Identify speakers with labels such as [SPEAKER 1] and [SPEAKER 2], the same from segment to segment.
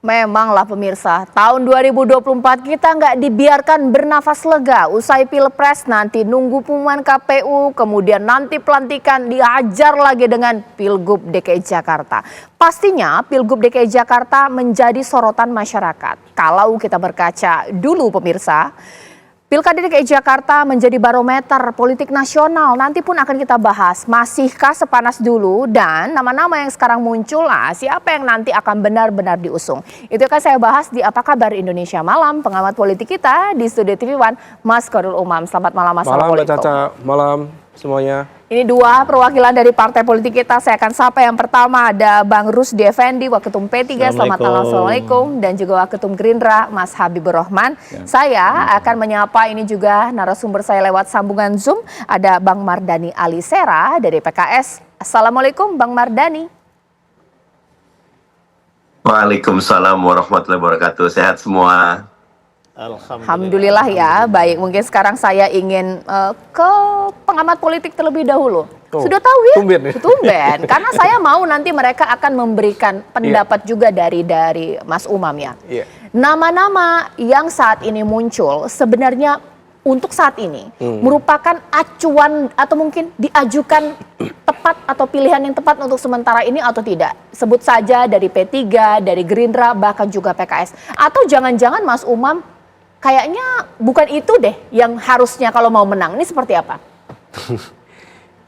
[SPEAKER 1] Memanglah pemirsa, tahun 2024 kita nggak dibiarkan bernafas lega. Usai Pilpres nanti nunggu pengumuman KPU, kemudian nanti pelantikan diajar lagi dengan Pilgub DKI Jakarta. Pastinya Pilgub DKI Jakarta menjadi sorotan masyarakat. Kalau kita berkaca dulu pemirsa, Pilkada DKI Jakarta menjadi barometer politik nasional. Nanti pun akan kita bahas, masihkah sepanas dulu, dan nama-nama yang sekarang muncul, siapa yang nanti akan benar-benar diusung. Itu akan saya bahas di Apa Kabar Indonesia Malam, pengamat politik kita di Studio TV One, Mas Khairul Umam. Selamat malam, Mas.
[SPEAKER 2] Malam, Mbak Caca. Malam semuanya.
[SPEAKER 1] Ini dua perwakilan dari partai politik kita. Saya akan sapa yang pertama ada Bang Rusdi Effendi, Waketum P3. Selamat malam, Assalamualaikum. Dan juga Waketum Gerindra, Mas Habibur Rahman. Ya. Saya akan menyapa ini juga narasumber saya lewat sambungan Zoom. Ada Bang Mardhani Alisera dari PKS. Assalamualaikum, Bang Mardhani.
[SPEAKER 3] Waalaikumsalam warahmatullahi wabarakatuh. Sehat semua.
[SPEAKER 1] Alhamdulillah ya, baik. Mungkin sekarang saya ingin ke pengamat politik terlebih dahulu. Sudah tahu ya? Tumben. Karena saya mau nanti mereka akan memberikan pendapat juga dari Mas Umam ya. Nama-nama yang saat ini muncul sebenarnya untuk saat ini merupakan acuan atau mungkin diajukan tepat atau pilihan yang tepat untuk sementara ini atau tidak. Sebut saja dari P3, dari Gerindra, bahkan juga PKS. Atau jangan-jangan Mas Umam kayaknya bukan itu deh yang harusnya kalau mau menang. Ini seperti apa?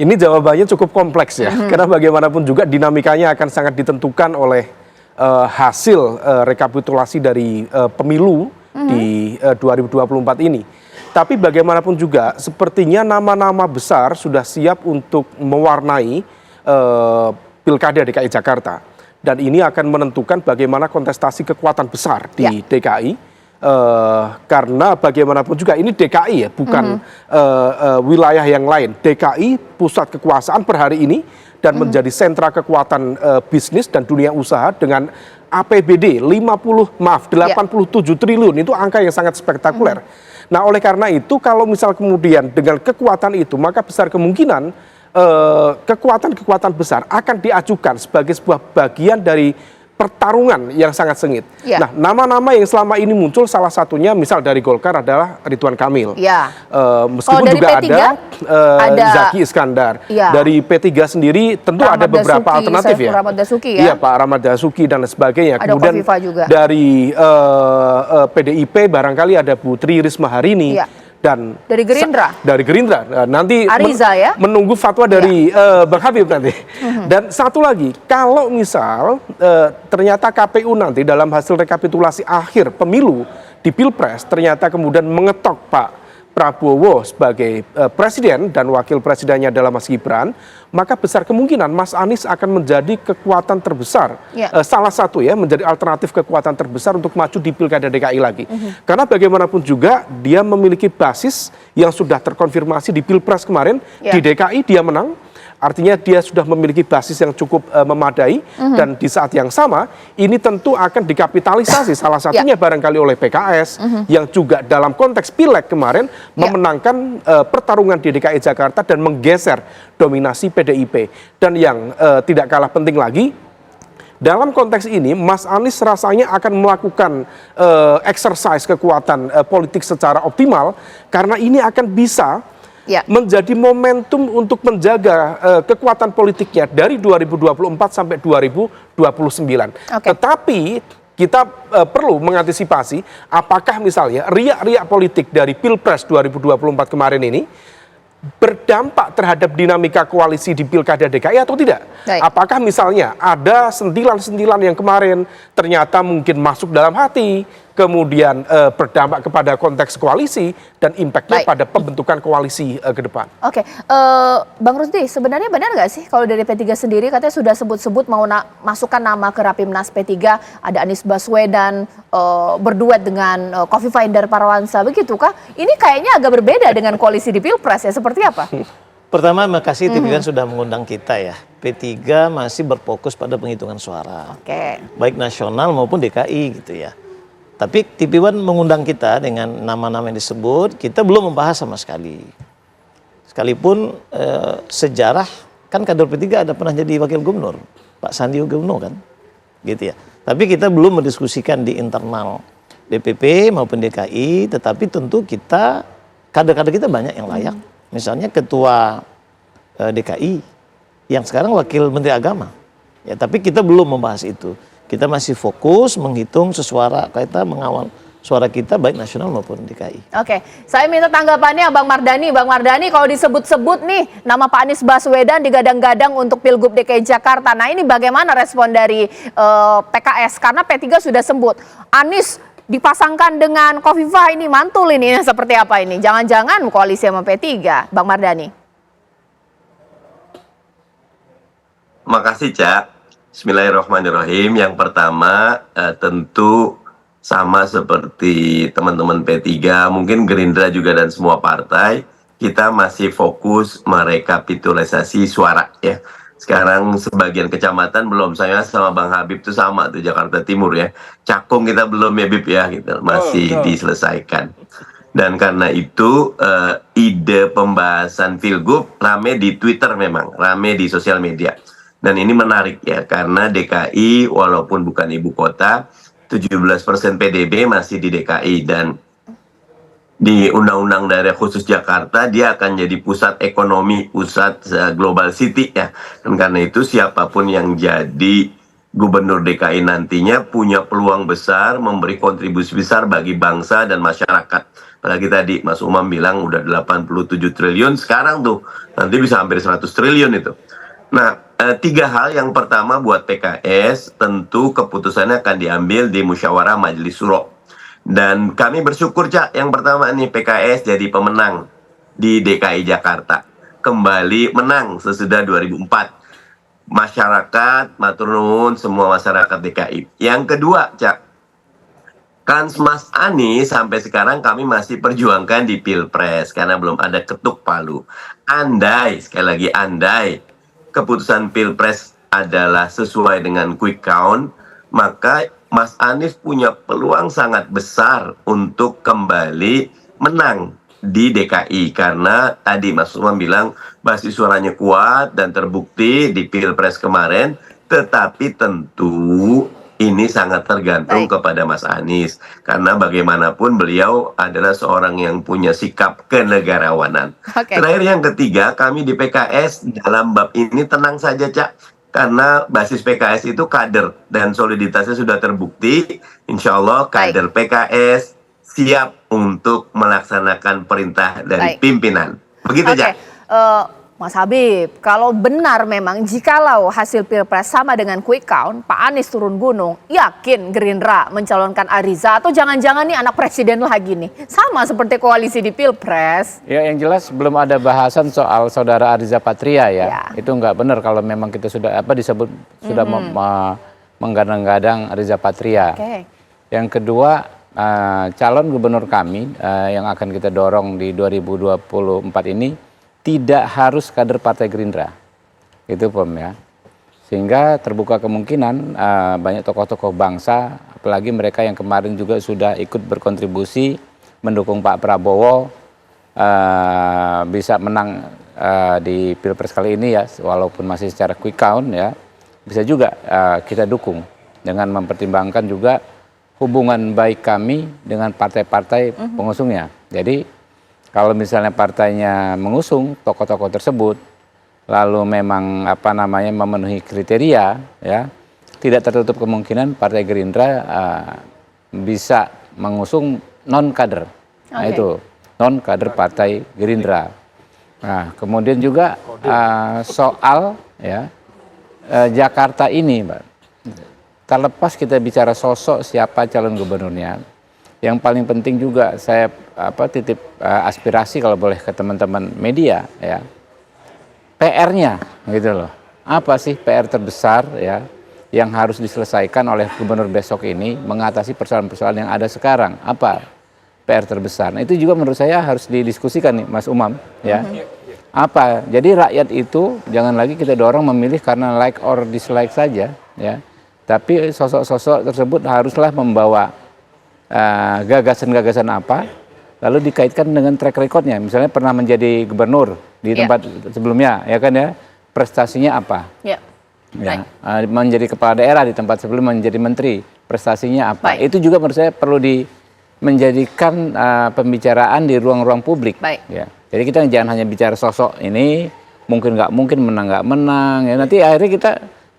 [SPEAKER 2] Ini jawabannya cukup kompleks ya. Karena bagaimanapun juga dinamikanya akan sangat ditentukan oleh hasil rekapitulasi dari pemilu di 2024 ini. Tapi bagaimanapun juga sepertinya nama-nama besar sudah siap untuk mewarnai Pilkada DKI Jakarta. Dan ini akan menentukan bagaimana kontestasi kekuatan besar di DKI. Karena bagaimanapun juga ini DKI ya, bukan wilayah yang lain. DKI pusat kekuasaan per hari ini dan menjadi sentra kekuatan bisnis dan dunia usaha dengan APBD 87 triliun, itu angka yang sangat spektakuler. Nah, oleh karena itu kalau misal kemudian dengan kekuatan itu, maka besar kemungkinan kekuatan-kekuatan besar akan diajukan sebagai sebuah bagian dari pertarungan yang sangat sengit. Nah, nama-nama yang selama ini muncul salah satunya misal dari Golkar adalah Ridwan Kamil. Meskipun juga
[SPEAKER 1] P3,
[SPEAKER 2] ada Zaki Iskandar. Dari P3 sendiri tentu
[SPEAKER 1] Rahmat
[SPEAKER 2] ada beberapa
[SPEAKER 1] Dasuki,
[SPEAKER 2] alternatif ya.
[SPEAKER 1] Rahmat Dasuki ya.
[SPEAKER 2] Iya, Pak Rahmat Dasuki dan sebagainya.
[SPEAKER 1] Ada
[SPEAKER 2] kemudian
[SPEAKER 1] Kofifa juga.
[SPEAKER 2] Dari PDIP barangkali ada Bu Tri Risma Harini. Dan
[SPEAKER 1] dari Gerindra.
[SPEAKER 2] Nanti
[SPEAKER 1] Ariza, ya?
[SPEAKER 2] menunggu fatwa dari Bang Habib nanti. Dan satu lagi, kalau misal ternyata KPU nanti dalam hasil rekapitulasi akhir pemilu di Pilpres ternyata kemudian mengetok Pak Prabowo sebagai presiden dan wakil presidennya adalah Mas Gibran, maka besar kemungkinan Mas Anies akan menjadi kekuatan terbesar, salah satu ya, menjadi alternatif kekuatan terbesar untuk maju di Pilkada DKI lagi. Karena bagaimanapun juga dia memiliki basis yang sudah terkonfirmasi di Pilpres kemarin, di DKI dia menang. Artinya dia sudah memiliki basis yang cukup memadai dan di saat yang sama ini tentu akan dikapitalisasi salah satunya barangkali oleh PKS yang juga dalam konteks Pileg kemarin memenangkan pertarungan di DKI Jakarta dan menggeser dominasi PDIP. Dan yang tidak kalah penting lagi, dalam konteks ini Mas Anies rasanya akan melakukan exercise kekuatan politik secara optimal karena ini akan bisa menjadi momentum untuk menjaga kekuatan politiknya dari 2024 sampai 2029. Tetapi kita perlu mengantisipasi apakah misalnya riak-riak politik dari Pilpres 2024 kemarin ini berdampak terhadap dinamika koalisi di Pilkada DKI atau tidak? Apakah misalnya ada sentilan-sentilan yang kemarin ternyata mungkin masuk dalam hati, kemudian berdampak kepada konteks koalisi dan impactnya pada pembentukan koalisi ke depan.
[SPEAKER 1] Bang Rusdi, sebenarnya benar nggak sih kalau dari P3 sendiri katanya sudah sebut-sebut mau masukkan nama ke Rapimnas P3, ada Anies Baswedan berduet dengan Kofifa Indar Parawansa, begitukah? Ini kayaknya agak berbeda dengan koalisi di Pilpres ya, seperti apa?
[SPEAKER 4] Pertama, makasih TV kan sudah mengundang kita ya. P3 masih berfokus pada penghitungan suara. Baik nasional maupun DKI gitu ya. Tapi TV One mengundang kita dengan nama-nama yang disebut, kita belum membahas sama sekali. Sekalipun sejarah, kan kader P3 ada pernah jadi wakil gubernur, Pak Sandiaga Uno kan, gitu ya. Tapi kita belum mendiskusikan di internal DPP maupun DKI, tetapi tentu kita, kader-kader kita banyak yang layak. Misalnya ketua DKI yang sekarang wakil Menteri Agama. Ya, tapi kita belum membahas itu. Kita masih fokus menghitung sesuara, kita mengawal suara kita baik nasional maupun DKI.
[SPEAKER 1] Oke, saya minta tanggapannya Bang Mardhani. Bang Mardhani, kalau disebut-sebut nih nama Pak Anies Baswedan digadang-gadang untuk Pilgub DKI Jakarta. Nah, ini bagaimana respon dari PKS? Karena P3 sudah sebut Anies dipasangkan dengan Khofifah, ini mantul ini seperti apa ini? Jangan-jangan koalisi sama P3, Bang Mardhani.
[SPEAKER 3] Makasih, Cak. Bismillahirrahmanirrahim. Yang pertama, tentu sama seperti teman-teman P3, mungkin Gerindra juga dan semua partai, kita masih fokus merekapitulasi suara ya. Sekarang sebagian kecamatan belum, saya sama Bang Habib tuh sama tuh Jakarta Timur ya. Cakung kita belum ya Bib ya, gitu. Masih diselesaikan. Dan karena itu ide pembahasan Pilgub rame di Twitter memang, rame di sosial media. Dan ini menarik ya, karena DKI walaupun bukan ibu kota, 17% PDB masih di DKI, dan di Undang-Undang Daerah Khusus Jakarta dia akan jadi pusat ekonomi, pusat global city ya. Dan karena itu siapapun yang jadi gubernur DKI nantinya punya peluang besar memberi kontribusi besar bagi bangsa dan masyarakat. Apalagi tadi Mas Umam bilang udah 87 triliun, sekarang tuh nanti bisa hampir 100 triliun itu. Nah, tiga hal. Yang pertama buat PKS, tentu keputusannya akan diambil di musyawarah Majelis Syuro. Dan kami bersyukur, Cak, yang pertama nih PKS jadi pemenang di DKI Jakarta. Kembali menang sesudah 2004. Masyarakat, matur nuwun semua masyarakat DKI. Yang kedua, Cak, kan Mas Anies sampai sekarang kami masih perjuangkan di Pilpres karena belum ada ketuk palu. Andai, sekali lagi andai, keputusan Pilpres adalah sesuai dengan quick count, maka Mas Anies punya peluang sangat besar untuk kembali menang di DKI. Karena tadi Mas Umam bilang basis suaranya kuat dan terbukti di Pilpres kemarin, tetapi tentu ini sangat tergantung kepada Mas Anies. Karena bagaimanapun beliau adalah seorang yang punya sikap kenegarawanan. Terakhir yang ketiga, kami di PKS dalam bab ini tenang saja, Cak. Karena basis PKS itu kader dan soliditasnya sudah terbukti. Insya Allah kader PKS siap untuk melaksanakan perintah dari pimpinan. Begitu, Cak.
[SPEAKER 1] Mas Habib, kalau benar memang jikalau hasil Pilpres sama dengan quick count, Pak Anies turun gunung, yakin Gerindra mencalonkan Ariza atau jangan-jangan nih anak presiden lagi nih? Sama seperti koalisi di Pilpres.
[SPEAKER 5] Ya, yang jelas belum ada bahasan soal saudara Ariza Patria ya. Itu nggak benar kalau memang kita sudah disebut sudah menggadang-gadang Ariza Patria. Yang kedua, calon gubernur kami yang akan kita dorong di 2024 ini tidak harus kader Partai Gerindra, itu Pom ya. Sehingga terbuka kemungkinan banyak tokoh-tokoh bangsa, apalagi mereka yang kemarin juga sudah ikut berkontribusi mendukung Pak Prabowo bisa menang di Pilpres kali ini ya, walaupun masih secara quick count ya, bisa juga kita dukung dengan mempertimbangkan juga hubungan baik kami dengan partai-partai pengusungnya. Jadi kalau misalnya partainya mengusung tokoh-tokoh tersebut, lalu memang memenuhi kriteria, ya, tidak tertutup kemungkinan Partai Gerindra bisa mengusung non kader. Nah itu non kader Partai Gerindra. Nah kemudian juga soal ya Jakarta ini, Mbak. Terlepas kita bicara sosok siapa calon gubernurnya, yang paling penting juga saya titip aspirasi kalau boleh ke teman-teman media ya, PR-nya gitu loh. Apa sih PR terbesar ya yang harus diselesaikan oleh gubernur besok ini mengatasi persoalan-persoalan yang ada sekarang? Apa PR terbesar? Nah, itu juga menurut saya harus didiskusikan nih Mas Umam ya. Apa? Jadi rakyat itu jangan lagi kita dorong memilih karena like or dislike saja ya. Tapi sosok-sosok tersebut haruslah membawa gagasan-gagasan apa, lalu dikaitkan dengan track recordnya. Misalnya pernah menjadi gubernur di tempat sebelumnya, ya kan ya, prestasinya apa? Ya, menjadi kepala daerah di tempat sebelum menjadi menteri, prestasinya apa? Itu juga menurut saya perlu menjadikan pembicaraan di ruang-ruang publik. Ya. Jadi kita jangan hanya bicara sosok ini, mungkin menang nggak menang. Ya. Nanti akhirnya kita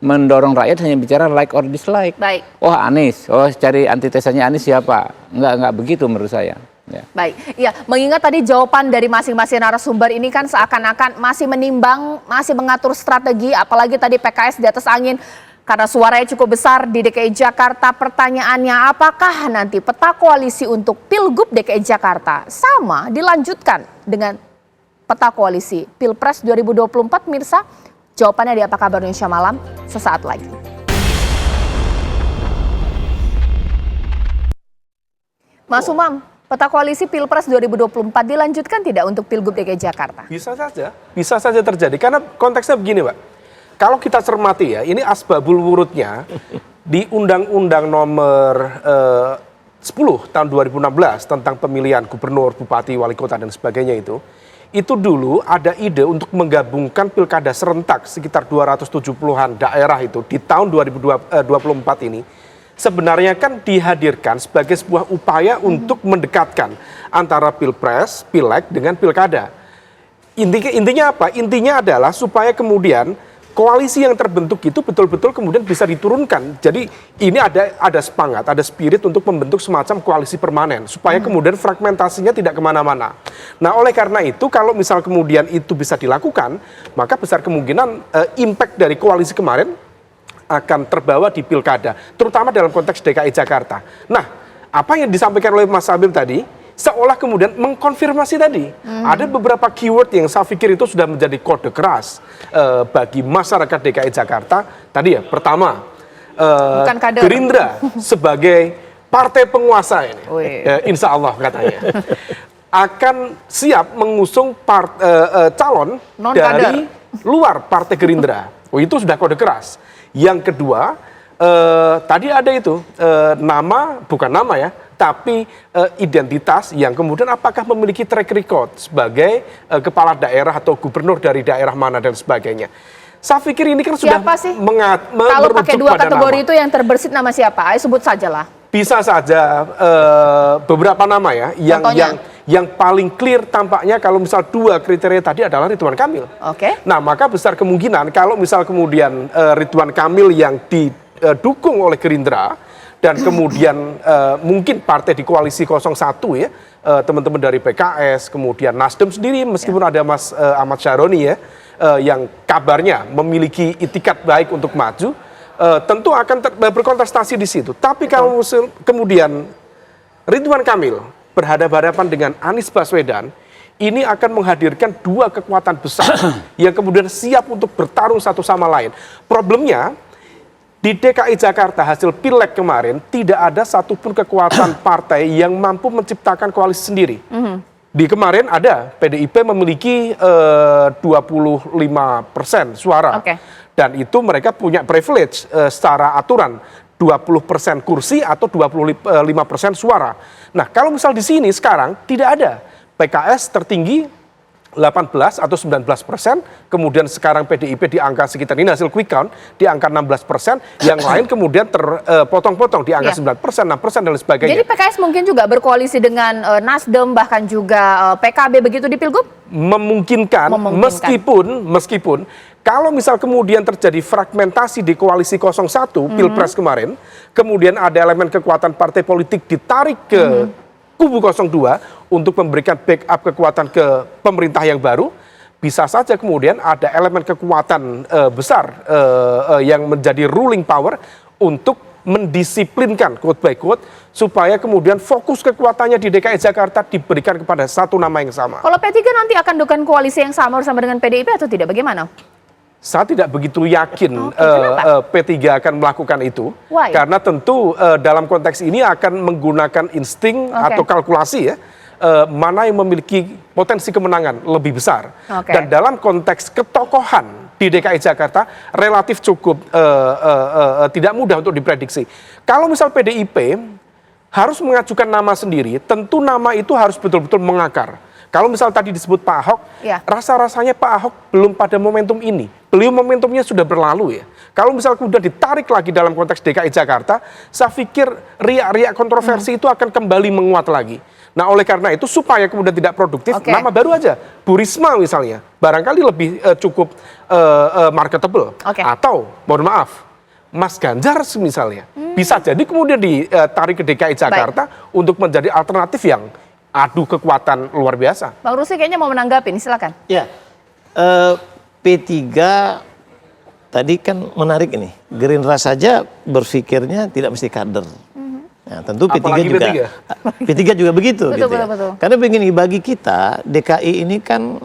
[SPEAKER 5] mendorong rakyat hanya bicara like or dislike. Oh Anies, cari antitesanya Anies siapa? Nggak begitu menurut saya. Ya.
[SPEAKER 1] Baik, ya mengingat tadi jawaban dari masing-masing narasumber ini kan seakan-akan masih menimbang, masih mengatur strategi, apalagi tadi PKS di atas angin karena suaranya cukup besar di DKI Jakarta. Pertanyaannya, apakah nanti peta koalisi untuk Pilgub DKI Jakarta sama dilanjutkan dengan peta koalisi Pilpres 2024, Mirsa? Jawabannya di Apa Kabar Indonesia Malam sesaat lagi. Mas Umam, peta koalisi Pilpres 2024 dilanjutkan tidak untuk Pilgub DKI Jakarta?
[SPEAKER 2] Bisa saja terjadi. Karena konteksnya begini, Pak. Kalau kita cermati ya, ini asbabul wurudnya di Undang-Undang Nomor 10 tahun 2016 tentang pemilihan gubernur, bupati, wali kota dan sebagainya itu dulu ada ide untuk menggabungkan pilkada serentak sekitar 270-an daerah itu di tahun 2024 ini. Sebenarnya kan dihadirkan sebagai sebuah upaya untuk mendekatkan antara pilpres, pileg dengan pilkada. Intinya apa? Intinya adalah supaya kemudian koalisi yang terbentuk itu betul-betul kemudian bisa diturunkan. Jadi ini ada semangat, ada spirit untuk membentuk semacam koalisi permanen supaya kemudian fragmentasinya tidak kemana-mana. Nah oleh karena itu kalau misal kemudian itu bisa dilakukan, maka besar kemungkinan impact dari koalisi kemarin akan terbawa di pilkada, terutama dalam konteks DKI Jakarta. Nah, apa yang disampaikan oleh Mas Habib tadi, seolah kemudian mengkonfirmasi tadi. Ada beberapa keyword yang saya pikir itu sudah menjadi kode keras bagi masyarakat DKI Jakarta. Tadi ya, pertama, Gerindra sebagai partai penguasa ini, insya Allah katanya, akan siap mengusung calon dari luar partai Gerindra. Itu sudah kode keras. Yang kedua, tadi ada itu nama, bukan nama ya, tapi identitas yang kemudian apakah memiliki track record sebagai kepala daerah atau gubernur dari daerah mana dan sebagainya. Saya pikir ini kan sudah
[SPEAKER 1] kalau pakai dua kategori nama itu yang terbersit nama siapa? Ayo sebut sajalah.
[SPEAKER 2] Bisa saja beberapa nama ya, yang paling clear tampaknya kalau misal dua kriteria tadi adalah Ridwan Kamil. Nah maka besar kemungkinan kalau misal kemudian Ridwan Kamil yang didukung oleh Gerindra dan kemudian mungkin partai di koalisi 01 ya, teman-teman dari PKS, kemudian Nasdem sendiri meskipun ada Mas Ahmad Syaroni ya, yang kabarnya memiliki itikat baik untuk maju, tentu akan berkontestasi di situ. Tapi kalau kemudian Ridwan Kamil berhadapan-hadapan dengan Anies Baswedan, ini akan menghadirkan dua kekuatan besar yang kemudian siap untuk bertarung satu sama lain. Problemnya, di DKI Jakarta hasil pileg kemarin tidak ada satupun kekuatan partai yang mampu menciptakan koalisi sendiri. Di kemarin ada PDIP memiliki 25% suara. Dan itu mereka punya privilege secara aturan. 20% kursi atau 25% suara. Nah, kalau misal di sini sekarang tidak ada. PKS tertinggi 18 atau 19%, kemudian sekarang PDIP di angka sekitar ini hasil quick count di angka 16%, yang lain kemudian terpotong-potong di angka 9%, 6% dan lain sebagainya.
[SPEAKER 1] Jadi PKS mungkin juga berkoalisi dengan Nasdem bahkan juga PKB begitu di Pilgub?
[SPEAKER 2] Memungkinkan. Meskipun kalau misal kemudian terjadi fragmentasi di koalisi 01 Pilpres kemarin, kemudian ada elemen kekuatan partai politik ditarik ke kubu 02 untuk memberikan backup kekuatan ke pemerintah yang baru, bisa saja kemudian ada elemen kekuatan besar yang menjadi ruling power untuk mendisiplinkan quote by quote supaya kemudian fokus kekuatannya di DKI Jakarta diberikan kepada satu nama yang sama.
[SPEAKER 1] Kalau P3 nanti akan dukan koalisi yang sama bersama dengan PDIP atau tidak, bagaimana?
[SPEAKER 2] Saya tidak begitu yakin P3 akan melakukan itu.
[SPEAKER 1] Why?
[SPEAKER 2] Karena tentu dalam konteks ini akan menggunakan insting atau kalkulasi ya, mana yang memiliki potensi kemenangan lebih besar. Dan dalam konteks ketokohan di DKI Jakarta relatif cukup tidak mudah untuk diprediksi. Kalau misal PDIP harus mengajukan nama sendiri, tentu nama itu harus betul-betul mengakar. Kalau misal tadi disebut Pak Ahok,
[SPEAKER 1] Ya.
[SPEAKER 2] rasa-rasanya Pak Ahok belum pada momentum ini. Beliau momentumnya sudah berlalu ya. Kalau misal kemudian ditarik lagi dalam konteks DKI Jakarta, saya pikir riak-riak kontroversi itu akan kembali menguat lagi. Nah oleh karena itu supaya kemudian tidak produktif, nama baru aja, Bu Risma misalnya, barangkali lebih cukup marketable. Atau mohon maaf, Mas Ganjar misalnya, bisa jadi kemudian ditarik ke DKI Jakarta untuk menjadi alternatif yang adu kekuatan luar biasa.
[SPEAKER 1] Bang Rusli kayaknya mau menanggapi, silakan.
[SPEAKER 4] Ya, P3 tadi kan menarik ini. Gerindra saja berpikirnya tidak mesti kader. Nah, tentu P3
[SPEAKER 2] Apalagi
[SPEAKER 4] juga, P3 juga begitu.
[SPEAKER 1] Betul,
[SPEAKER 4] gitu ya.
[SPEAKER 1] betul.
[SPEAKER 4] Karena begini, bagi kita DKI ini kan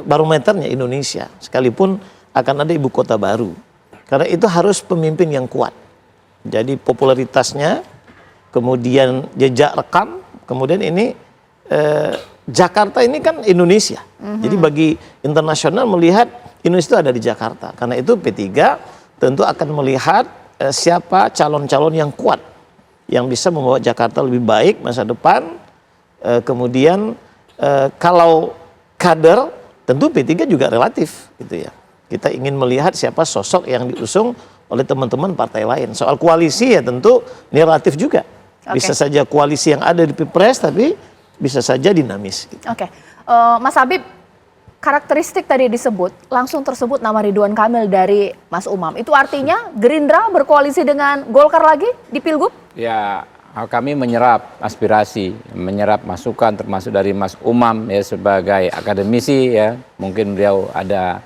[SPEAKER 4] barometernya Indonesia, sekalipun akan ada ibu kota baru. Karena itu harus pemimpin yang kuat. Jadi popularitasnya, kemudian jejak rekam, kemudian ini Jakarta ini kan Indonesia. Jadi bagi internasional melihat Indonesia itu ada di Jakarta. Karena itu P3 tentu akan melihat siapa calon-calon yang kuat, yang bisa membawa Jakarta lebih baik masa depan. Kemudian kalau kader, tentu P3 juga relatif gitu ya. Kita ingin melihat siapa sosok yang diusung oleh teman-teman partai lain. Soal koalisi ya tentu ini relatif juga. Bisa saja koalisi yang ada di Pilpres tapi bisa saja dinamis. Gitu.
[SPEAKER 1] Mas Habib, karakteristik tadi disebut, langsung tersebut nama Ridwan Kamil dari Mas Umam. Itu artinya Gerindra berkoalisi dengan Golkar lagi di Pilgub?
[SPEAKER 5] Ya, kami menyerap aspirasi, menyerap masukan termasuk dari Mas Umam ya sebagai akademisi ya. Mungkin beliau ada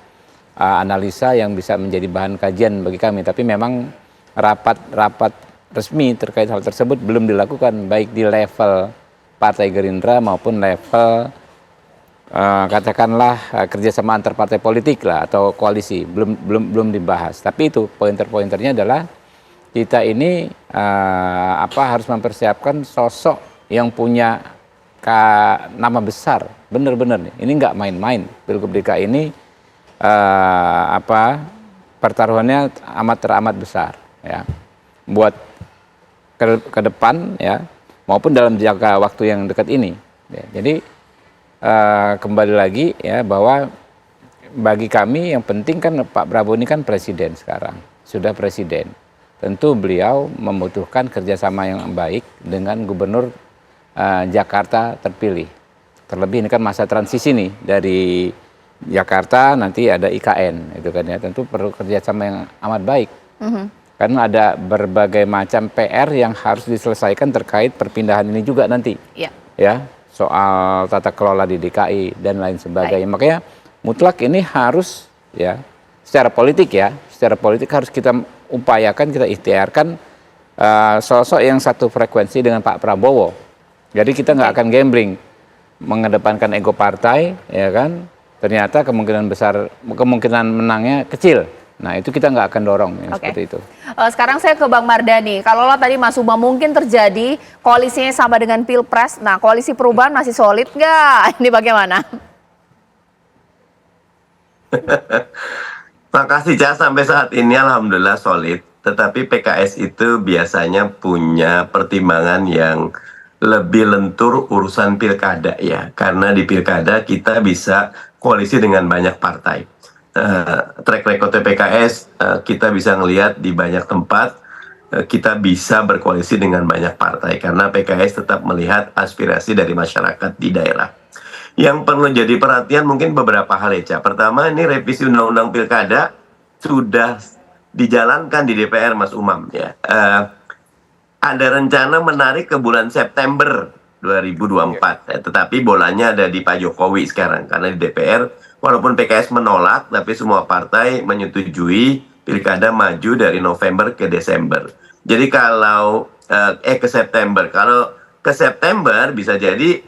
[SPEAKER 5] analisa yang bisa menjadi bahan kajian bagi kami. Tapi memang rapat resmi terkait hal tersebut belum dilakukan baik di level Partai Gerindra maupun level katakanlah kerjasama antar partai politik lah atau koalisi belum dibahas. Tapi itu pointer-pointernya adalah kita ini harus mempersiapkan sosok yang punya nama besar, benar-benar nih. Ini nggak main-main. Pilgub DKI ini pertaruhannya amat besar ya. Buat ke depan ya maupun dalam jangka waktu yang dekat ini. Ya, jadi kembali lagi ya bahwa bagi kami yang penting kan Pak Prabowo ini kan presiden sekarang, sudah presiden. Tentu beliau membutuhkan kerjasama yang baik dengan gubernur Jakarta terpilih. Terlebih ini kan masa transisi nih dari Jakarta nanti ada IKN, itu kan ya. Tentu perlu kerjasama yang amat baik. Karena ada berbagai macam PR yang harus diselesaikan terkait perpindahan ini juga nanti. Ya, soal tata kelola di DKI dan lain sebagainya. Makanya mutlak ini harus ya secara politik harus kita upayakan, kita ikhtiarkan sosok yang satu frekuensi dengan Pak Prabowo. Jadi kita nggak akan gambling mengedepankan ego partai, ya kan? Ternyata kemungkinan menangnya kecil. Nah itu kita nggak akan dorong seperti itu.
[SPEAKER 1] Sekarang saya ke Bang Mardhani. Kalau tadi Mas Umam mungkin terjadi koalisinya sama dengan Pilpres. Nah koalisi perubahan masih solid nggak? Ini bagaimana?
[SPEAKER 3] Makasih Cak, sampai saat ini alhamdulillah solid. Tetapi PKS itu biasanya punya pertimbangan yang lebih lentur urusan pilkada ya. Karena di pilkada kita bisa koalisi dengan banyak partai. Track record PKS kita bisa ngelihat di banyak tempat kita bisa berkoalisi dengan banyak partai karena PKS tetap melihat aspirasi dari masyarakat di daerah. Yang perlu jadi perhatian mungkin beberapa hal ya. Pertama, ini revisi undang-undang pilkada sudah dijalankan di DPR Mas Umam ya. Ada rencana menarik ke bulan September 2024 ya, tetapi bolanya ada di Pak Jokowi sekarang karena di DPR walaupun PKS menolak tapi semua partai menyetujui pilkada maju dari November ke Desember. Jadi kalau ke September, kalau ke September bisa jadi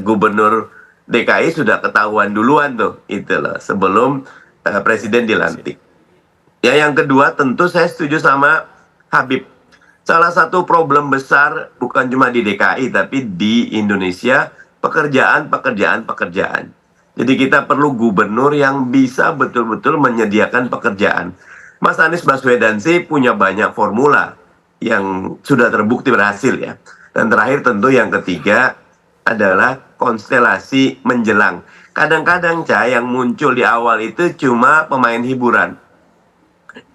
[SPEAKER 3] gubernur DKI sudah ketahuan duluan tuh itu loh sebelum presiden dilantik. Ya yang kedua tentu saya setuju sama Habib. Salah satu problem besar bukan cuma di DKI tapi di Indonesia pekerjaan. Jadi kita perlu gubernur yang bisa betul-betul menyediakan pekerjaan. Mas Anies Baswedan sih punya banyak formula yang sudah terbukti berhasil ya. Dan terakhir tentu yang ketiga adalah konstelasi menjelang. Kadang-kadang yang muncul di awal itu cuma pemain hiburan.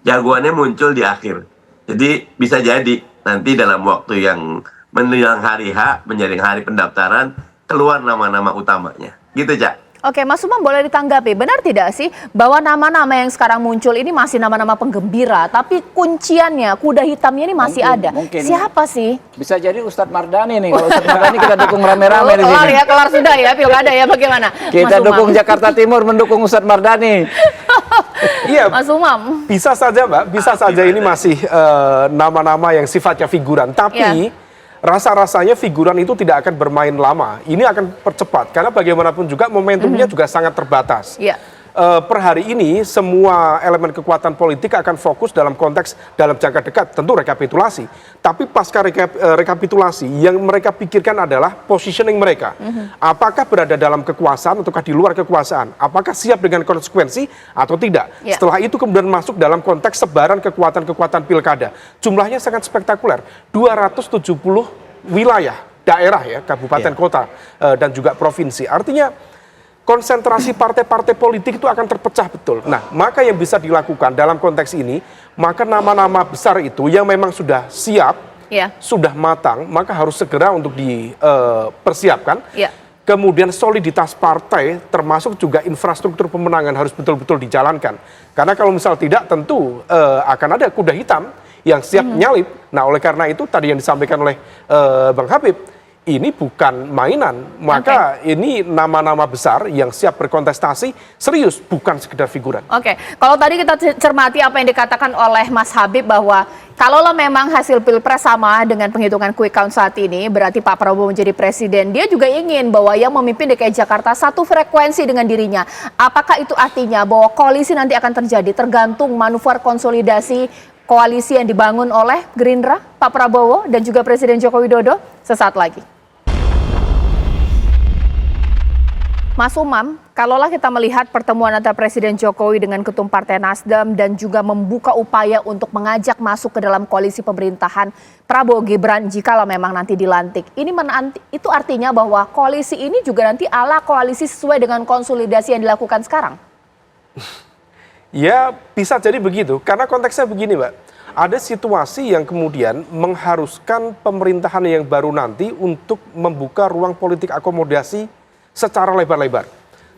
[SPEAKER 3] Jagoannya muncul di akhir. Jadi bisa jadi nanti dalam waktu yang menjelang hari H, menjelang hari pendaftaran, keluar nama-nama utamanya. Gitu, Cak.
[SPEAKER 1] Oke, Mas Umam boleh ditanggapi, benar tidak sih bahwa nama-nama yang sekarang muncul ini masih nama-nama penggembira, tapi kunciannya, kuda hitamnya ini masih ada.
[SPEAKER 5] Mungkin.
[SPEAKER 1] Siapa sih?
[SPEAKER 5] Bisa jadi Ustadz Mardani nih. Kalau Ustadz Mardani kita dukung rame-rame di
[SPEAKER 1] Kelar
[SPEAKER 5] sini.
[SPEAKER 1] ya, kelar sudah ya pilkada ya, bagaimana?
[SPEAKER 5] Kita
[SPEAKER 1] Mas
[SPEAKER 5] dukung
[SPEAKER 1] Umam.
[SPEAKER 5] Jakarta Timur mendukung Ustadz Mardani.
[SPEAKER 2] Iya,
[SPEAKER 1] Mas Umam.
[SPEAKER 2] bisa saja Mbak, bisa saja ini masih nama-nama yang sifatnya figuran. Tapi rasa-rasanya figuran itu tidak akan bermain lama. Ini akan percepat, karena bagaimanapun juga momentumnya juga sangat terbatas.
[SPEAKER 1] Iya.
[SPEAKER 2] Per hari ini semua elemen kekuatan politik akan fokus dalam konteks dalam jangka dekat tentu rekapitulasi. Tapi pasca rekapitulasi yang mereka pikirkan adalah positioning mereka. Apakah berada dalam kekuasaan ataukah di luar kekuasaan? Apakah siap dengan konsekuensi atau tidak?
[SPEAKER 1] Ya.
[SPEAKER 2] Setelah itu kemudian masuk dalam konteks sebaran kekuatan-kekuatan pilkada. Jumlahnya sangat spektakuler. 270 wilayah, daerah ya, kabupaten, kota, dan juga provinsi. Artinya konsentrasi partai-partai politik itu akan terpecah betul. Nah, maka yang bisa dilakukan dalam konteks ini, maka nama-nama besar itu yang memang sudah siap, sudah matang, maka harus segera untuk dipersiapkan. Kemudian soliditas partai, termasuk juga infrastruktur pemenangan harus betul-betul dijalankan. Karena kalau misal tidak, tentu akan ada kuda hitam yang siap nyalip. Nah, oleh karena itu tadi yang disampaikan oleh Bang Habib, ini bukan mainan, maka ini nama-nama besar yang siap berkontestasi serius, bukan sekedar figuran.
[SPEAKER 1] Oke, kalau tadi kita cermati apa yang dikatakan oleh Mas Habib bahwa kalaulah memang hasil pilpres sama dengan penghitungan quick count saat ini, berarti Pak Prabowo menjadi presiden, dia juga ingin bahwa yang memimpin DKI Jakarta satu frekuensi dengan dirinya. Apakah itu artinya bahwa koalisi nanti akan terjadi tergantung manuver konsolidasi koalisi yang dibangun oleh Gerindra, Pak Prabowo, dan juga Presiden Joko Widodo? Sesaat lagi. Mas Umam, kalaulah kita melihat pertemuan antara Presiden Jokowi dengan Ketum Partai Nasdem dan juga membuka upaya untuk mengajak masuk ke dalam koalisi pemerintahan Prabowo Gibran jikalau memang nanti dilantik. Itu artinya bahwa koalisi ini juga nanti ala koalisi sesuai dengan konsolidasi yang dilakukan sekarang?
[SPEAKER 2] Ya, bisa jadi begitu. Karena konteksnya begini, Mbak. Ada situasi yang kemudian mengharuskan pemerintahan yang baru nanti untuk membuka ruang politik akomodasi secara lebar-lebar.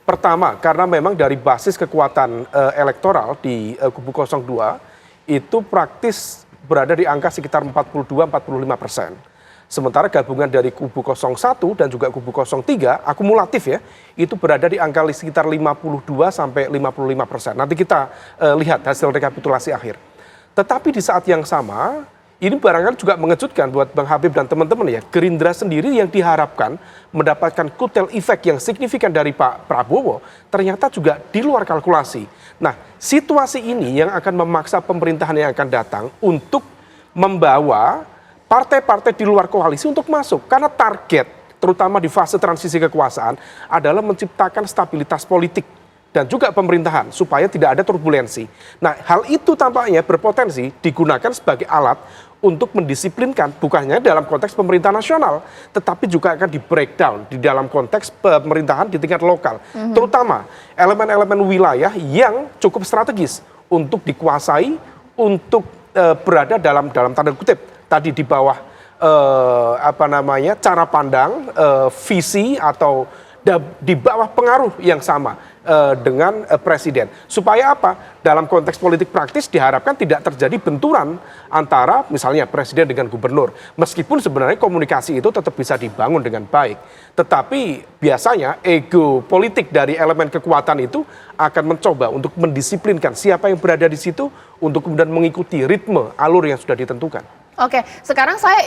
[SPEAKER 2] Pertama, karena memang dari basis kekuatan elektoral di kubu 02 itu praktis berada di angka sekitar 42-45%. Sementara gabungan dari kubu 01 dan juga kubu 03 akumulatif ya, itu berada di angka sekitar 52-55%. Nanti kita lihat hasil rekapitulasi akhir. Tetapi di saat yang sama, ini barangkali juga mengejutkan buat Bang Habib dan teman-teman ya. Gerindra sendiri yang diharapkan mendapatkan kutel efek yang signifikan dari Pak Prabowo, ternyata juga di luar kalkulasi. Nah, situasi ini yang akan memaksa pemerintahan yang akan datang untuk membawa partai-partai di luar koalisi untuk masuk. Karena target, terutama di fase transisi kekuasaan, adalah menciptakan stabilitas politik dan juga pemerintahan supaya tidak ada turbulensi. Nah, hal itu tampaknya berpotensi digunakan sebagai alat untuk mendisiplinkan, bukannya dalam konteks pemerintahan nasional, tetapi juga akan di breakdown di dalam konteks pemerintahan di tingkat lokal. Terutama elemen-elemen wilayah yang cukup strategis untuk dikuasai, untuk berada dalam tanda kutip tadi di bawah cara pandang, visi atau di bawah pengaruh yang sama dengan presiden. Supaya apa? Dalam konteks politik praktis diharapkan tidak terjadi benturan antara misalnya presiden dengan gubernur. Meskipun sebenarnya komunikasi itu tetap bisa dibangun dengan baik. Tetapi biasanya ego politik dari elemen kekuatan itu akan mencoba untuk mendisiplinkan siapa yang berada di situ untuk kemudian mengikuti ritme alur yang sudah ditentukan.
[SPEAKER 1] Oke, sekarang saya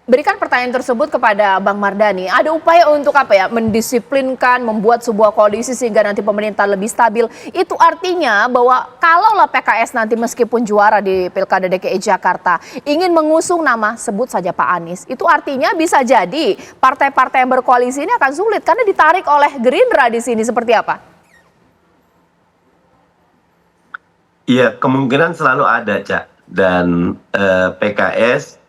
[SPEAKER 1] berikan pertanyaan tersebut kepada Bang Mardani. Ada upaya untuk mendisiplinkan, membuat sebuah koalisi sehingga nanti pemerintah lebih stabil. Itu artinya bahwa kalaulah PKS nanti meskipun juara di Pilkada DKI Jakarta ingin mengusung nama, sebut saja Pak Anies. Itu artinya bisa jadi partai-partai yang berkoalisi ini akan sulit karena ditarik oleh Gerindra di sini. Seperti apa?
[SPEAKER 3] Iya, kemungkinan selalu ada, Cak. Dan PKS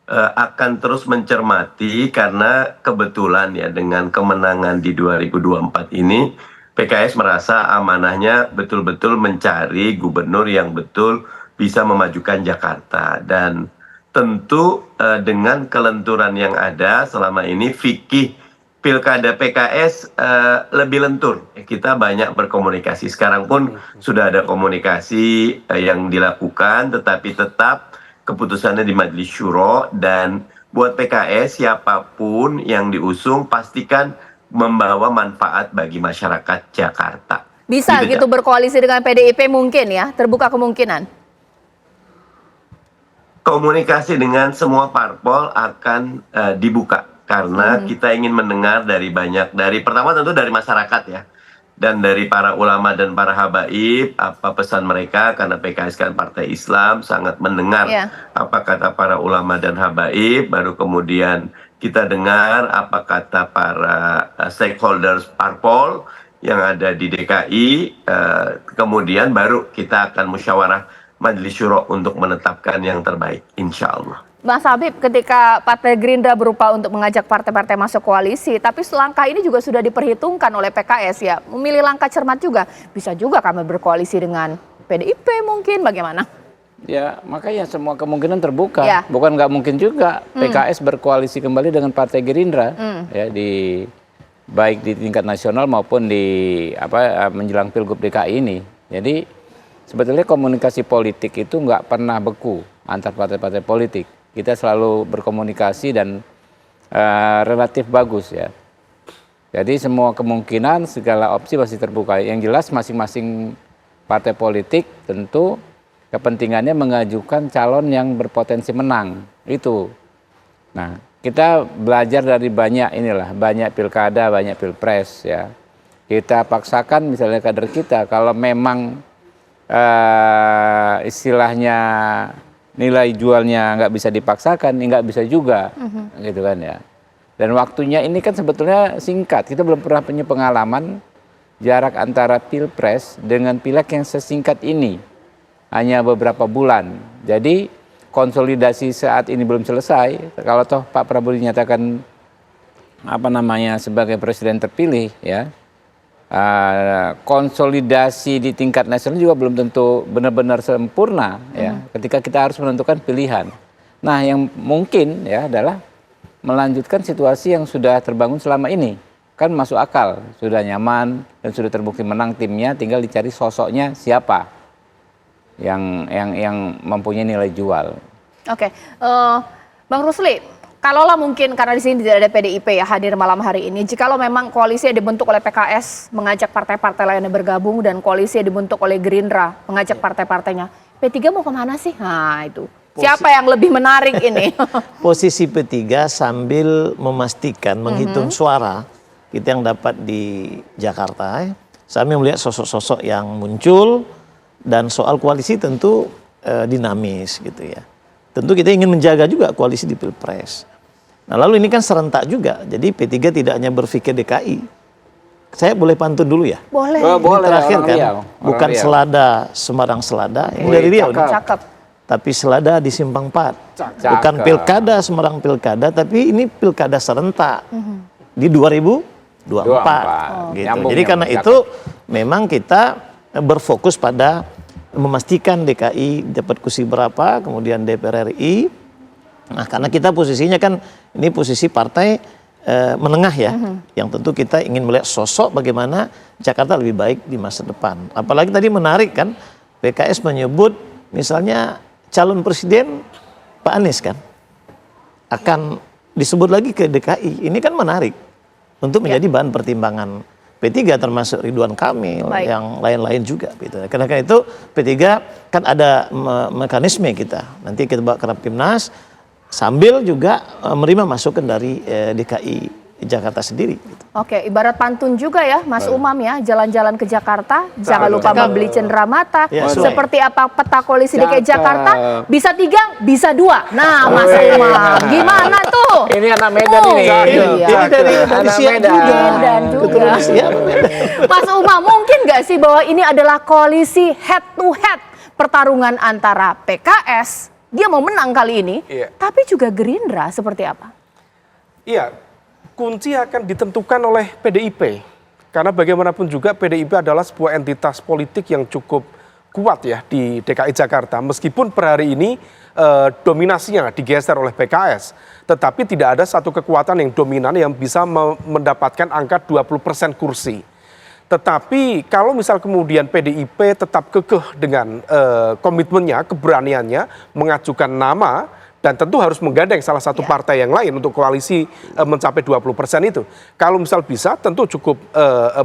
[SPEAKER 3] akan terus mencermati karena kebetulan ya dengan kemenangan di 2024 ini PKS merasa amanahnya betul-betul mencari gubernur yang betul bisa memajukan Jakarta, dan tentu dengan kelenturan yang ada selama ini fikih pilkada PKS lebih lentur. Kita banyak berkomunikasi. Sekarang pun sudah ada komunikasi yang dilakukan, tetapi tetap keputusannya di Majelis Syuro, dan buat PKS siapapun yang diusung pastikan membawa manfaat bagi masyarakat Jakarta.
[SPEAKER 1] Bisa gitu berkoalisi dengan PDIP mungkin ya, terbuka kemungkinan.
[SPEAKER 3] Komunikasi dengan semua parpol akan dibuka karena kita ingin mendengar dari pertama tentu dari masyarakat ya, dan dari para ulama dan para habaib apa pesan mereka, karena PKS kan partai Islam, sangat mendengar apa kata para ulama dan habaib, baru kemudian kita dengar apa kata para stakeholders parpol yang ada di DKI, kemudian baru kita akan musyawarah Majelis Syuro untuk menetapkan yang terbaik, insya Allah.
[SPEAKER 1] Mas Habib, ketika Partai Gerindra berupa untuk mengajak partai-partai masuk koalisi, tapi langkah ini juga sudah diperhitungkan oleh PKS ya, memilih langkah cermat juga. Bisa juga kami berkoalisi dengan PDIP mungkin, bagaimana?
[SPEAKER 5] Ya, makanya semua kemungkinan terbuka. Ya. Bukan nggak mungkin juga PKS berkoalisi kembali dengan Partai Gerindra, ya baik di tingkat nasional maupun di menjelang Pilgub DKI ini. Jadi sebetulnya komunikasi politik itu nggak pernah beku antar partai-partai politik. Kita selalu berkomunikasi dan relatif bagus ya. Jadi semua kemungkinan, segala opsi masih terbuka. Yang jelas masing-masing partai politik tentu kepentingannya mengajukan calon yang berpotensi menang. Itu. Nah, kita belajar dari banyak pilkada, banyak pilpres ya. Kita paksakan misalnya kader kita, kalau memang istilahnya nilai jualnya nggak bisa dipaksakan, nggak bisa juga, gitu kan ya. Dan waktunya ini kan sebetulnya singkat. Kita belum pernah punya pengalaman jarak antara pilpres dengan pileg yang sesingkat ini, hanya beberapa bulan. Jadi konsolidasi saat ini belum selesai. Kalau toh Pak Prabowo dinyatakan sebagai presiden terpilih, ya. Konsolidasi di tingkat nasional juga belum tentu benar-benar sempurna ya, ketika kita harus menentukan pilihan. Nah, yang mungkin ya adalah melanjutkan situasi yang sudah terbangun selama ini. Kan masuk akal, sudah nyaman dan sudah terbukti menang timnya, tinggal dicari sosoknya siapa yang mempunyai nilai jual.
[SPEAKER 1] Oke, Bang Rusli, kalaulah mungkin karena di sini tidak ada PDIP ya hadir malam hari ini, jikalau memang koalisi yang dibentuk oleh PKS mengajak partai-partai lainnya bergabung dan koalisi yang dibentuk oleh Gerindra mengajak partai-partainya, P3 mau kemana sih? Nah itu, siapa yang lebih menarik ini?
[SPEAKER 4] Posisi P3 sambil memastikan menghitung suara kita yang dapat di Jakarta, sambil melihat sosok-sosok yang muncul, dan soal koalisi tentu dinamis gitu ya. Tentu kita ingin menjaga juga koalisi di Pilpres. Nah lalu ini kan serentak juga, jadi P3 tidak hanya berpikir DKI. Saya boleh pantun dulu ya?
[SPEAKER 1] Boleh.
[SPEAKER 4] Ini terakhir kan, bukan Selada, Semarang Selada, ini dari Riau nih.
[SPEAKER 1] Cakep.
[SPEAKER 4] Tapi Selada di Simpang 4. Bukan pilkada, Semarang pilkada, tapi ini pilkada serentak di 2024. Gitu. Jadi karena itu memang kita berfokus pada memastikan DKI dapat kursi berapa, kemudian DPR RI. Nah, karena kita posisinya kan ini posisi partai menengah ya, yang tentu kita ingin melihat sosok bagaimana Jakarta lebih baik di masa depan. Apalagi tadi menarik kan, PKS menyebut misalnya calon presiden Pak Anies kan akan disebut lagi ke DKI. Ini kan menarik untuk menjadi bahan pertimbangan P3, termasuk Ridwan Kamil, yang lain-lain juga gitu. Karena itu P3 kan ada mekanisme kita. Nanti kita bawa ke Rapimnas sambil juga menerima masukan dari DKI Jakarta sendiri gitu.
[SPEAKER 1] Oke, ibarat pantun juga ya Mas Umam ya, jalan-jalan ke Jakarta, jangan lupa membeli cenderamata. Seperti apa peta koalisi DKI Jakarta, bisa 3, bisa 2. Nah Mas Umam, gimana tuh?
[SPEAKER 5] Ini anak Medan ini.
[SPEAKER 4] Ini dari
[SPEAKER 1] Medan juga. Mas Umam, mungkin nggak sih bahwa ini adalah koalisi head to head pertarungan antara PKS dia mau menang kali ini, tapi juga Gerindra seperti apa?
[SPEAKER 2] Iya, kunci akan ditentukan oleh PDIP. Karena bagaimanapun juga PDIP adalah sebuah entitas politik yang cukup kuat ya di DKI Jakarta. Meskipun per hari ini dominasinya digeser oleh PKS. Tetapi tidak ada satu kekuatan yang dominan yang bisa mendapatkan angka 20% kursi. Tetapi kalau misal kemudian PDIP tetap kekeh dengan komitmennya, keberaniannya mengajukan nama dan tentu harus menggandeng salah satu partai yang lain untuk koalisi mencapai 20% itu. Kalau misal bisa tentu cukup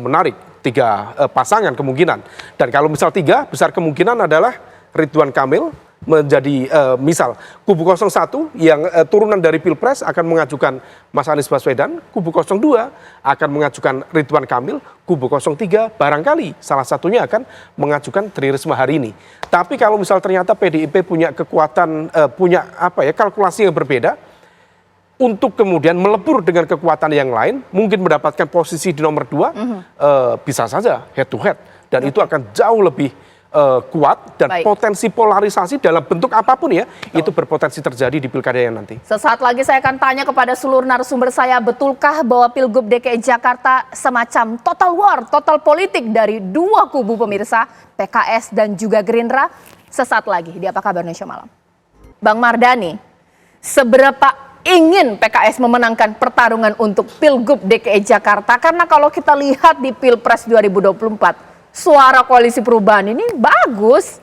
[SPEAKER 2] menarik 3 pasangan kemungkinan. Dan kalau misal 3 besar kemungkinan adalah Ridwan Kamil menjadi misal kubu 01 yang turunan dari Pilpres akan mengajukan Mas Anies Baswedan, kubu 02 akan mengajukan Ridwan Kamil, kubu 03 barangkali salah satunya akan mengajukan Tri Risma hari ini. Tapi kalau misal ternyata PDIP punya kekuatan, punya kalkulasi yang berbeda, untuk kemudian melebur dengan kekuatan yang lain, mungkin mendapatkan posisi di nomor 2, bisa saja head to head. Dan itu akan jauh lebih kuat dan potensi polarisasi dalam bentuk apapun ya, itu berpotensi terjadi di pilkada yang nanti.
[SPEAKER 1] Sesaat lagi saya akan tanya kepada seluruh narasumber saya, betulkah bahwa Pilgub DKI Jakarta semacam total war, total politik dari 2 kubu pemirsa, PKS dan juga Gerindra? Sesaat lagi di Apa Kabar Indonesia Malam. Bang Mardhani, seberapa ingin PKS memenangkan pertarungan untuk Pilgub DKI Jakarta? Karena kalau kita lihat di Pilpres 2024, suara Koalisi Perubahan ini bagus.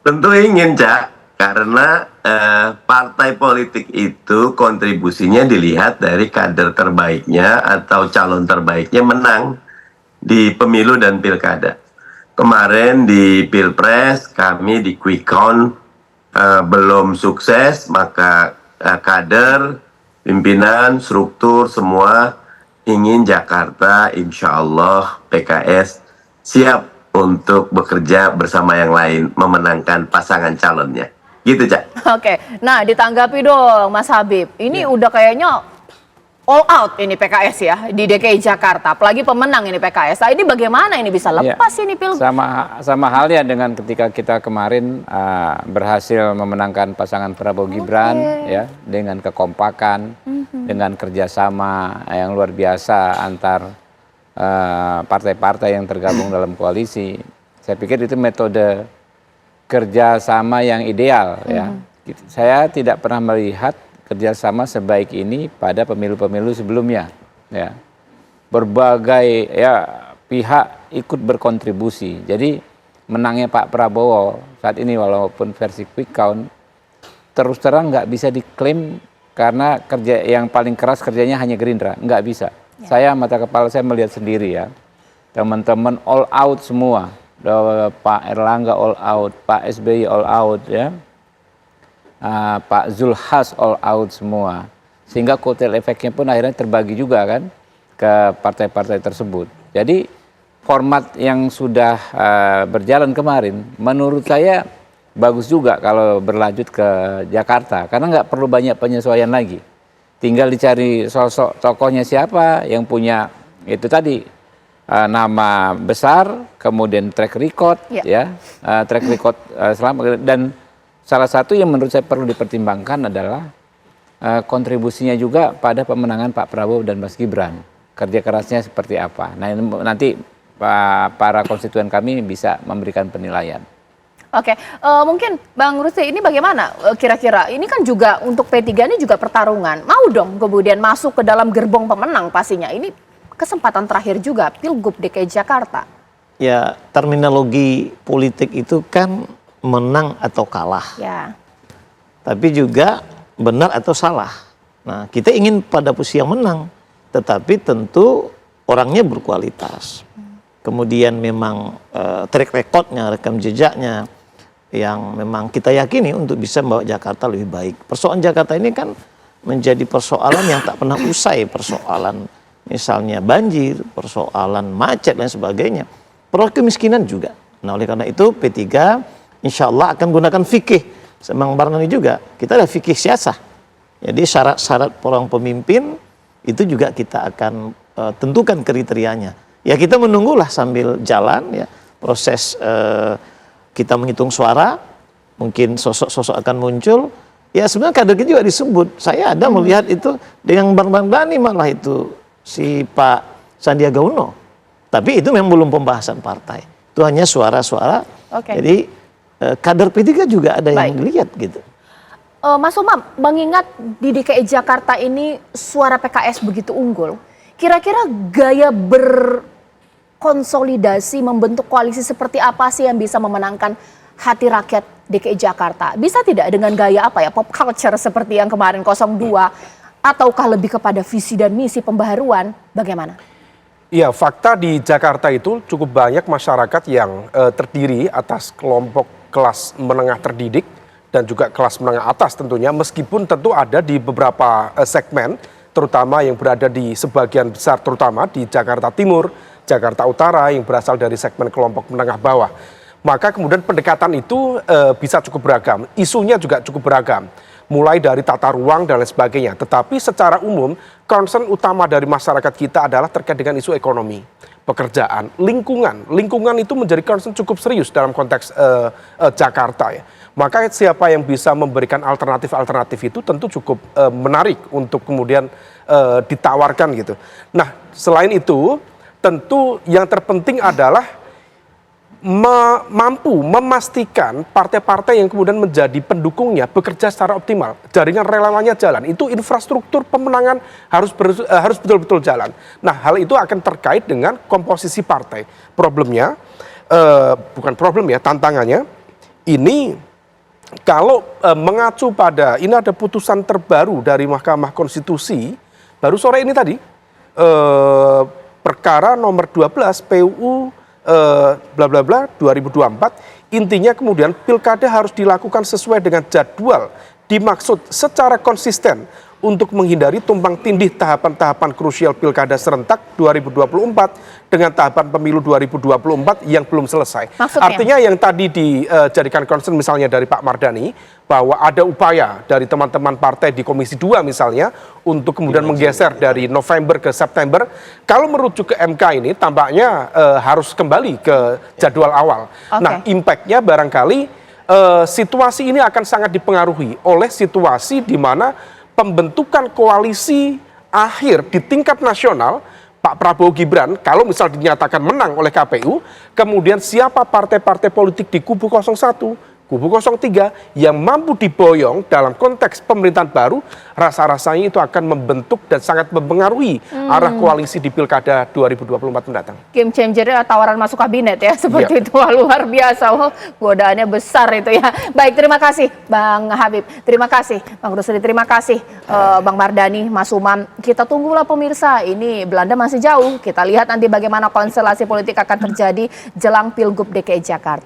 [SPEAKER 3] Tentu ingin, Cak, karena partai politik itu kontribusinya dilihat dari kader terbaiknya atau calon terbaiknya menang di pemilu dan pilkada. Kemarin di Pilpres kami di quick count belum sukses, maka kader, pimpinan, struktur semua ingin Jakarta, insya Allah PKS siap untuk bekerja bersama yang lain memenangkan pasangan calonnya. Gitu, Cak.
[SPEAKER 1] Oke, nah ditanggapi dong Mas Habib. Ini udah kayaknya all out ini PKS ya di DKI Jakarta. Apalagi pemenang ini PKS. Nah ini bagaimana ini bisa lepas ini Pilgub?
[SPEAKER 5] Sama halnya dengan ketika kita kemarin berhasil memenangkan pasangan Prabowo Gibran ya, dengan kekompakan, dengan kerjasama yang luar biasa antar partai-partai yang tergabung dalam koalisi. Saya pikir itu metode kerjasama yang ideal ya. Saya tidak pernah melihat kerjasama sebaik ini pada pemilu-pemilu sebelumnya ya. Berbagai pihak ikut berkontribusi. Jadi menangnya Pak Prabowo saat ini walaupun versi quick count terus terang nggak bisa diklaim karena kerja yang paling keras kerjanya hanya Gerindra, nggak bisa. Saya mata kepala saya melihat sendiri ya, teman-teman all out semua, Pak Erlangga all out, Pak SBY all out ya, Pak Zulhas all out semua, sehingga kotel efeknya pun akhirnya terbagi juga kan ke partai-partai tersebut. Jadi format yang sudah berjalan kemarin menurut saya bagus juga kalau berlanjut ke Jakarta, karena nggak perlu banyak penyesuaian lagi. Tinggal dicari sosok tokohnya siapa yang punya itu tadi nama besar, kemudian track record track record selama, dan salah satu yang menurut saya perlu dipertimbangkan adalah kontribusinya juga pada pemenangan Pak Prabowo dan Mas Gibran. Kerja kerasnya seperti apa. Nah nanti para konstituen kami bisa memberikan penilaian.
[SPEAKER 1] Oke, mungkin Bang Rusdi ini bagaimana kira-kira? Ini kan juga untuk P3 ini juga pertarungan. Mau dong kemudian masuk ke dalam gerbong pemenang pastinya. Ini kesempatan terakhir juga Pilgub DKI Jakarta. Ya, terminologi politik itu kan menang atau kalah. Ya. Tapi juga benar atau salah. Nah, kita ingin pada posisi yang menang. Tetapi tentu orangnya berkualitas. Kemudian memang track recordnya, rekam jejaknya yang memang kita yakini untuk bisa membawa Jakarta lebih baik. Persoalan Jakarta ini kan menjadi persoalan yang tak pernah usai. Persoalan misalnya banjir, persoalan macet dan sebagainya. Persoalan kemiskinan juga. Nah oleh karena itu P3 insya Allah akan gunakan fikih. Semang Barnani juga, kita ada fikih siasah. Jadi syarat-syarat orang pemimpin itu juga kita akan tentukan kriterianya. Ya kita menunggulah sambil jalan ya proses
[SPEAKER 4] kita menghitung suara, mungkin sosok-sosok akan muncul. Ya sebenarnya kader kita juga disebut. Saya ada melihat itu dengan Bang Mardhani malah itu si Pak Sandiaga Uno. Tapi itu memang belum pembahasan partai. Itu hanya suara-suara. Jadi kader P3 juga ada yang dilihat gitu.
[SPEAKER 1] Mas Umam, mengingat di DKI Jakarta ini suara PKS begitu unggul, kira-kira gaya berkonsolidasi membentuk koalisi seperti apa sih yang bisa memenangkan hati rakyat DKI Jakarta? Bisa tidak dengan gaya apa ya, pop culture seperti yang kemarin 02, ataukah lebih kepada visi dan misi pembaharuan? Bagaimana?
[SPEAKER 2] Ya, fakta di Jakarta itu cukup banyak masyarakat yang terdiri atas kelompok kelas menengah terdidik dan juga kelas menengah atas tentunya, meskipun tentu ada di beberapa segmen, terutama yang berada di sebagian besar, terutama di Jakarta Timur, Jakarta Utara yang berasal dari segmen kelompok menengah bawah. Maka kemudian pendekatan itu bisa cukup beragam, isunya juga cukup beragam, mulai dari tata ruang dan lain sebagainya. Tetapi secara umum, concern utama dari masyarakat kita adalah terkait dengan isu ekonomi, pekerjaan, lingkungan. Lingkungan itu menjadi concern cukup serius dalam konteks Jakarta ya. Maka siapa yang bisa memberikan alternatif-alternatif itu tentu cukup menarik untuk kemudian ditawarkan gitu. Nah, selain itu tentu yang terpenting adalah mampu memastikan partai-partai yang kemudian menjadi pendukungnya bekerja secara optimal. Jaringan relawannya jalan, itu infrastruktur pemenangan harus betul-betul jalan. Nah, hal itu akan terkait dengan komposisi partai. Problemnya, bukan problem ya, tantangannya, ini kalau mengacu pada, ini ada putusan terbaru dari Mahkamah Konstitusi, baru sore ini tadi, perkara nomor 12 PUU bla bla bla 2024, intinya kemudian pilkada harus dilakukan sesuai dengan jadwal dimaksud secara konsisten untuk menghindari tumpang tindih tahapan-tahapan krusial pilkada serentak 2024 dengan tahapan pemilu 2024 yang belum selesai.
[SPEAKER 1] Maksudnya?
[SPEAKER 2] Artinya yang tadi dijadikan concern misalnya dari Pak Mardhani, bahwa ada upaya dari teman-teman partai di Komisi 2 misalnya untuk kemudian menggeser dari November ke September. Kalau merujuk ke MK ini tampaknya harus kembali ke jadwal awal. Nah, impact-nya barangkali situasi ini akan sangat dipengaruhi oleh situasi di mana pembentukan koalisi akhir di tingkat nasional, Pak Prabowo Gibran, kalau misal dinyatakan menang oleh KPU, kemudian siapa partai-partai politik di kubu 01, kubu 03 yang mampu diboyong dalam konteks pemerintahan baru, rasa-rasanya itu akan membentuk dan sangat mempengaruhi arah koalisi di Pilkada 2024 mendatang.
[SPEAKER 1] Game changer tawaran masuk kabinet ya, seperti itu. Wah, luar biasa, godaannya besar itu ya. Baik, terima kasih Bang Habib, terima kasih Bang Rusli, terima kasih Bang Mardhani, Mas Umam. Kita tunggulah pemirsa, ini Belanda masih jauh. Kita lihat nanti bagaimana konstelasi politik akan terjadi jelang Pilgub DKI Jakarta.